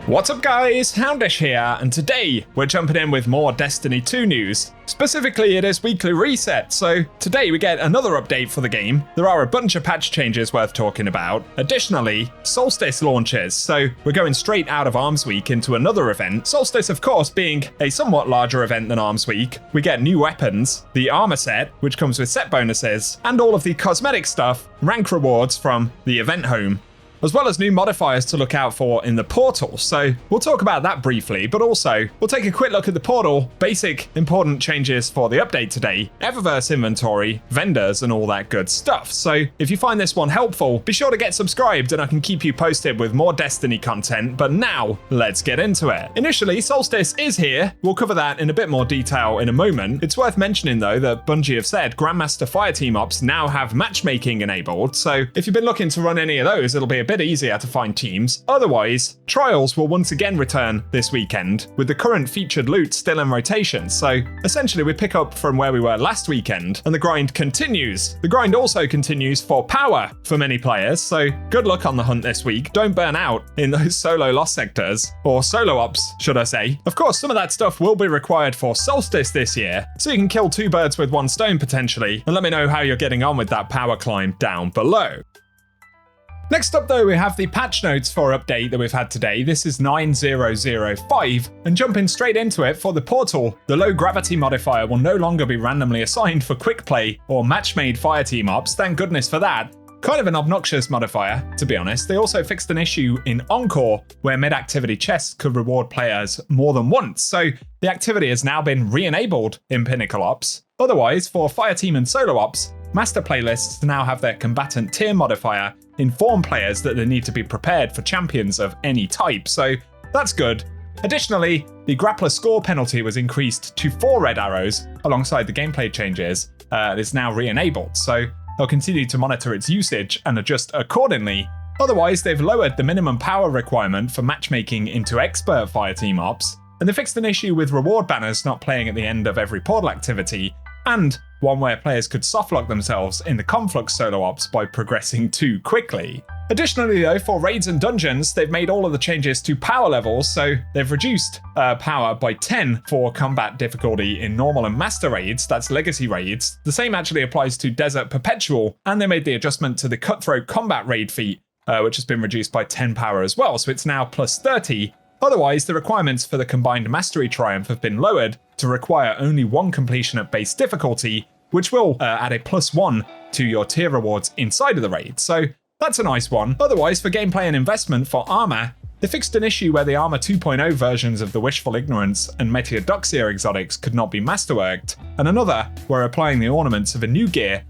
What's up guys, Houndish here, and today we're jumping in with more Destiny 2 news. Specifically, it is weekly reset, so today we get another update for the game. There are a bunch of patch changes worth talking about. Additionally, Solstice launches, so we're going straight out of Arms Week into another event. Solstice, of course, being a somewhat larger event than Arms Week. We get new weapons, the armor set, which comes with set bonuses, and all of the cosmetic stuff, rank rewards from the event home, as well as new modifiers to look out for in the portal. So we'll talk about that briefly, but also we'll take a quick look at the portal, basic important changes for the update today, Eververse inventory, vendors, and all that good stuff. So if you find this one helpful, be sure to get subscribed and I can keep you posted with more Destiny content, but now let's get into it. Initially, Solstice is here. We'll cover that in a bit more detail in a moment. It's worth mentioning though that Bungie have said Grandmaster Fireteam Ops now have matchmaking enabled, so if you've been looking to run any of those, it'll be a bit easier to find teams. Otherwise, trials will once again return this weekend, with the current featured loot still in rotation. So essentially we pick up from where we were last weekend, and the grind continues. The grind also continues for power for many players, so good luck on the hunt this week. Don't burn out in those solo lost sectors, or solo ops, should I say. Of course, some of that stuff will be required for Solstice this year, so you can kill two birds with one stone potentially, and let me know how you're getting on with that power climb down below. Next up though, we have the patch notes for update that we've had today. This is 9005, and jumping straight into it for the portal, the low gravity modifier will no longer be randomly assigned for quick play or match-made fireteam ops, thank goodness for that. Kind of an obnoxious modifier, to be honest. They also fixed an issue in Encore where mid-activity chests could reward players more than once, so the activity has now been re-enabled in Pinnacle Ops. Otherwise, for fireteam and solo ops, master playlists now have their combatant tier modifier inform players that they need to be prepared for champions of any type, so that's good. Additionally, the grappler score penalty was increased to 4 red arrows alongside the gameplay changes. It's now re-enabled, so they'll continue to monitor its usage and adjust accordingly. Otherwise, they've lowered the minimum power requirement for matchmaking into expert fireteam ops, and they fixed an issue with reward banners not playing at the end of every portal activity, and one where players could softlock themselves in the Conflux solo ops by progressing too quickly. Additionally though, for raids and dungeons, they've made all of the changes to power levels, so they've reduced power by 10 for combat difficulty in normal and master raids, that's legacy raids. The same actually applies to Desert Perpetual, and they made the adjustment to the Cutthroat combat raid feat, which has been reduced by 10 power as well, so it's now plus 30. Otherwise, the requirements for the combined Mastery Triumph have been lowered to require only one completion at base difficulty, which will add a +1 to your tier rewards inside of the raid, so that's a nice one. Otherwise, for gameplay and investment for armor, they fixed an issue where the Armor 2.0 versions of the Wishful Ignorance and Meteodoxia exotics could not be masterworked, and another where applying the ornaments of a new gear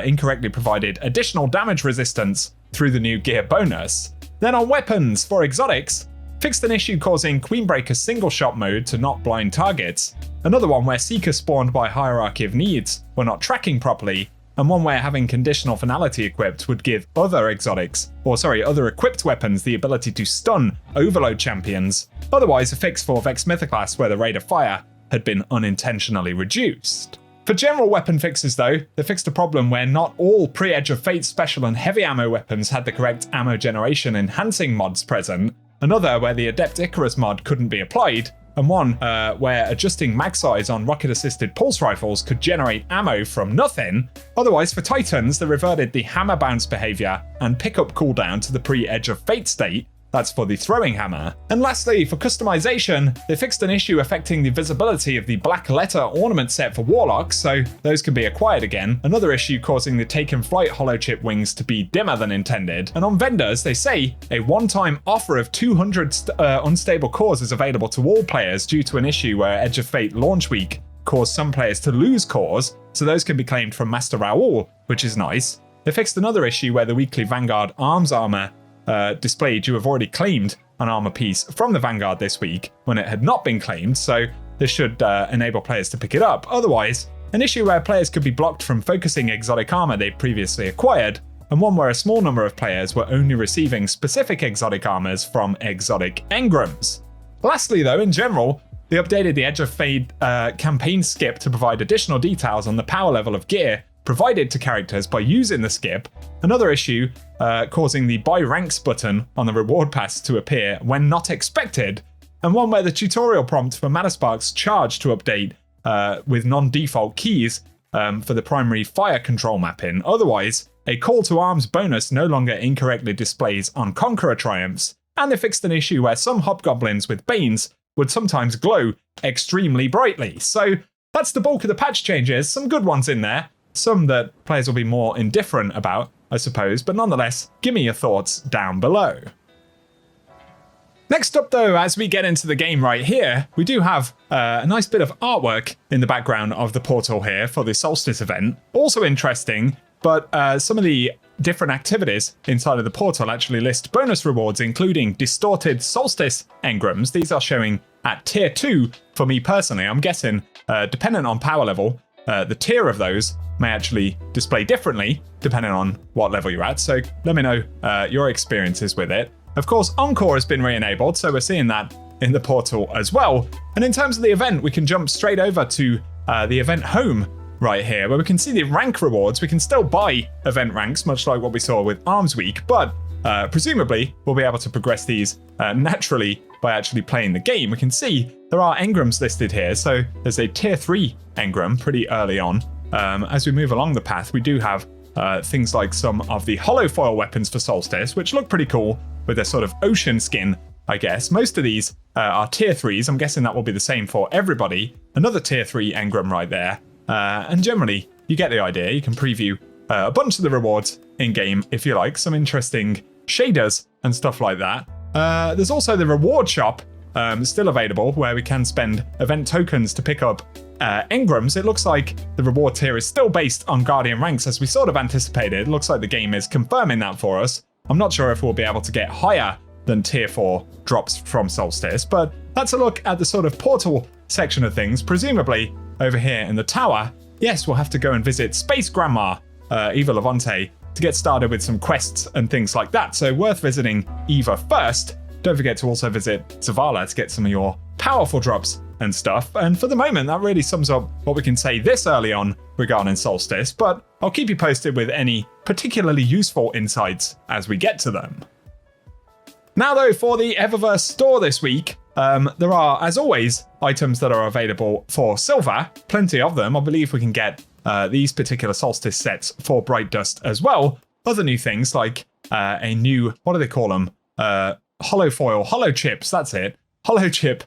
incorrectly provided additional damage resistance through the new gear bonus. Then on weapons, for exotics, fixed an issue causing Queenbreaker's single shot mode to not blind targets, another one where Seekers spawned by Hierarchy of Needs were not tracking properly, and one where having conditional finality equipped would give other equipped weapons the ability to stun Overload champions. Otherwise, a fix for Vex Mythoclast where the rate of fire had been unintentionally reduced. For general weapon fixes though, they fixed a problem where not all pre-Edge of Fate special and heavy ammo weapons had the correct ammo generation enhancing mods present, another where the Adept Icarus mod couldn't be applied, and one where adjusting mag size on rocket-assisted pulse rifles could generate ammo from nothing. Otherwise, for Titans, they reverted the hammer bounce behavior and pickup cooldown to the pre-Edge of Fate state. That's for the throwing hammer. And lastly, for customization, they fixed an issue affecting the visibility of the black letter ornament set for Warlocks, so those can be acquired again. Another issue causing the Taken Flight holochip wings to be dimmer than intended. And on vendors, they say a one-time offer of 200 unstable cores is available to all players due to an issue where Edge of Fate launch week caused some players to lose cores, so those can be claimed from Master Raoul, which is nice. They fixed another issue where the weekly Vanguard arms armor displayed you have already claimed an armor piece from the Vanguard this week when it had not been claimed, so this should enable players to pick it up. Otherwise, an issue where players could be blocked from focusing exotic armor they previously acquired, and one where a small number of players were only receiving specific exotic armors from exotic engrams. Lastly though, in general, they updated the Edge of Fate campaign skip to provide additional details on the power level of gear provided to characters by using the skip, another issue causing the buy ranks button on the reward pass to appear when not expected, and one where the tutorial prompt for Matterspark's charge to update with non-default keys for the primary fire control mapping. Otherwise, a call to arms bonus no longer incorrectly displays on Conqueror triumphs, and they fixed an issue where some hobgoblins with banes would sometimes glow extremely brightly. So that's the bulk of the patch changes, some good ones in there, some that players will be more indifferent about, I suppose, but nonetheless, give me your thoughts down below. Next up though, as we get into the game right here, we do have a nice bit of artwork in the background of the portal here for the Solstice event. Also interesting, but some of the different activities inside of the portal actually list bonus rewards, including distorted Solstice engrams. These are showing at tier 2 for me personally. I'm guessing, dependent on power level, the tier of those may actually display differently depending on what level you're at. So let me know your experiences with it. Of course, Encore has been re-enabled, so we're seeing that in the portal as well. And in terms of the event, we can jump straight over to the event home right here, where we can see the rank rewards. We can still buy event ranks, much like what we saw with Arms Week, but presumably we'll be able to progress these naturally by actually playing the game. We can see there are engrams listed here, so there's a tier 3 engram pretty early on. As we move along the path, we do have things like some of the hollow foil weapons for Solstice, which look pretty cool with their sort of ocean skin, I guess. Most of these are tier 3s. I'm guessing that will be the same for everybody. Another tier 3 engram right there. And generally, you get the idea. You can preview a bunch of the rewards in-game if you like. Some interesting shaders and stuff like that. There's also the reward shop still available, where we can spend event tokens to pick up engrams. It looks like the reward tier is still based on Guardian ranks, as we sort of anticipated. It looks like the game is confirming that for us. I'm not sure if we'll be able to get higher than tier 4 drops from Solstice, but that's a look at the sort of portal section of things. Presumably, over here in the tower, yes, we'll have to go and visit Space Grandma, Eva Levante, to get started with some quests and things like that. So worth visiting Eva first. Don't forget to also visit Zavala to get some of your powerful drops and stuff. And for the moment, that really sums up what we can say this early on regarding Solstice, but I'll keep you posted with any particularly useful insights as we get to them. Now though, for the Eververse store this week, there are, as always, items that are available for silver, plenty of them. I believe we can get these particular Solstice sets for Bright Dust as well. Other new things like a new, what do they call them? Hollow foil, hollow chips, that's it. Hollow chip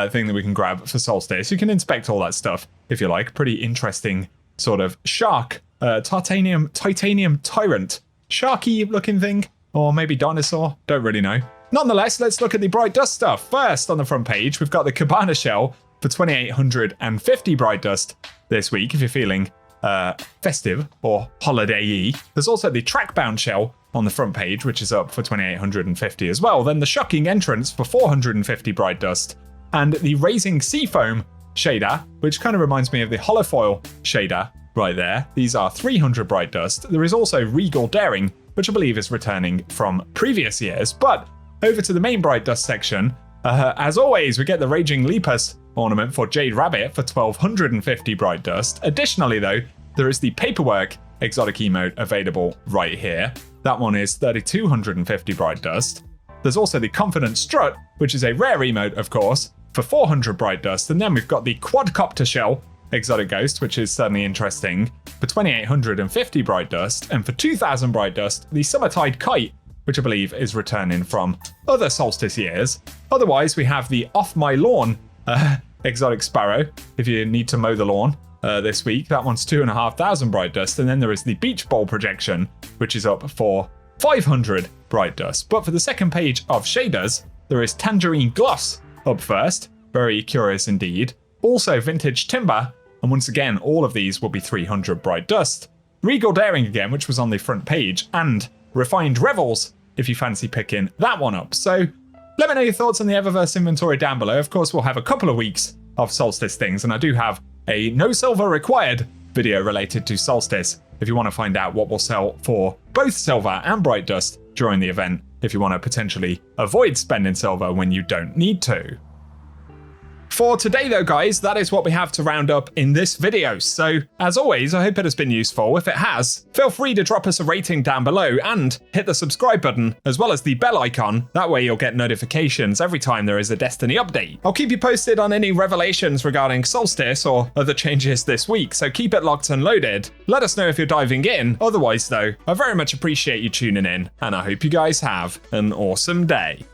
thing that we can grab for Solstice. You can inspect all that stuff if you like. Pretty interesting sort of shark, titanium tyrant, sharky looking thing, or maybe dinosaur, don't really know. Nonetheless, let's look at the Bright Dust stuff. First, on the front page, we've got the Cabana shell for 2,850 Bright Dust this week, if you're feeling festive or holiday-y. There's also the Trackbound shell on the front page, which is up for 2,850 as well. Then the Shocking Entrance for 450 Bright Dust, and the Raising Seafoam shader, which kind of reminds me of the Holofoil shader right there. These are 300 Bright Dust. There is also Regal Daring, which I believe is returning from previous years. But over to the main Bright Dust section, as always, we get the Raging Lepus ornament for Jade Rabbit for 1,250 Bright Dust. Additionally though, there is the Paperwork exotic emote available right here. That one is 3,250 Bright Dust. There's also the Confident Strut, which is a rare emote, of course, for 400 Bright Dust. And then we've got the Quadcopter Shell exotic ghost, which is certainly interesting, for 2,850 Bright Dust. And for 2,000 Bright Dust, the Summertide Kite, which I believe is returning from other Solstice years. Otherwise, we have the Off My Lawn exotic Sparrow, if you need to mow the lawn this week. That one's 2,500 Bright Dust. And then there is the Beach Bowl projection, which is up for 500 Bright Dust. But for the second page of shaders, there is Tangerine Gloss up first. Very curious indeed. Also Vintage Timber, and once again, all of these will be 300 Bright Dust. Regal Daring again, which was on the front page, and Refined Revels, if you fancy picking that one up. So let me know your thoughts on the Eververse inventory down below. Of course, we'll have a couple of weeks of Solstice things, and I do have a No Silver Required video related to Solstice if you want to find out what will sell for both silver and Bright Dust during the event, if you want to potentially avoid spending silver when you don't need to. For today though guys, that is what we have to round up in this video. So as always, I hope it has been useful. If it has, feel free to drop us a rating down below and hit the subscribe button as well as the bell icon. That way you'll get notifications every time there is a Destiny update. I'll keep you posted on any revelations regarding Solstice or other changes this week, so keep it locked and loaded. Let us know if you're diving in. Otherwise though, I very much appreciate you tuning in, and I hope you guys have an awesome day.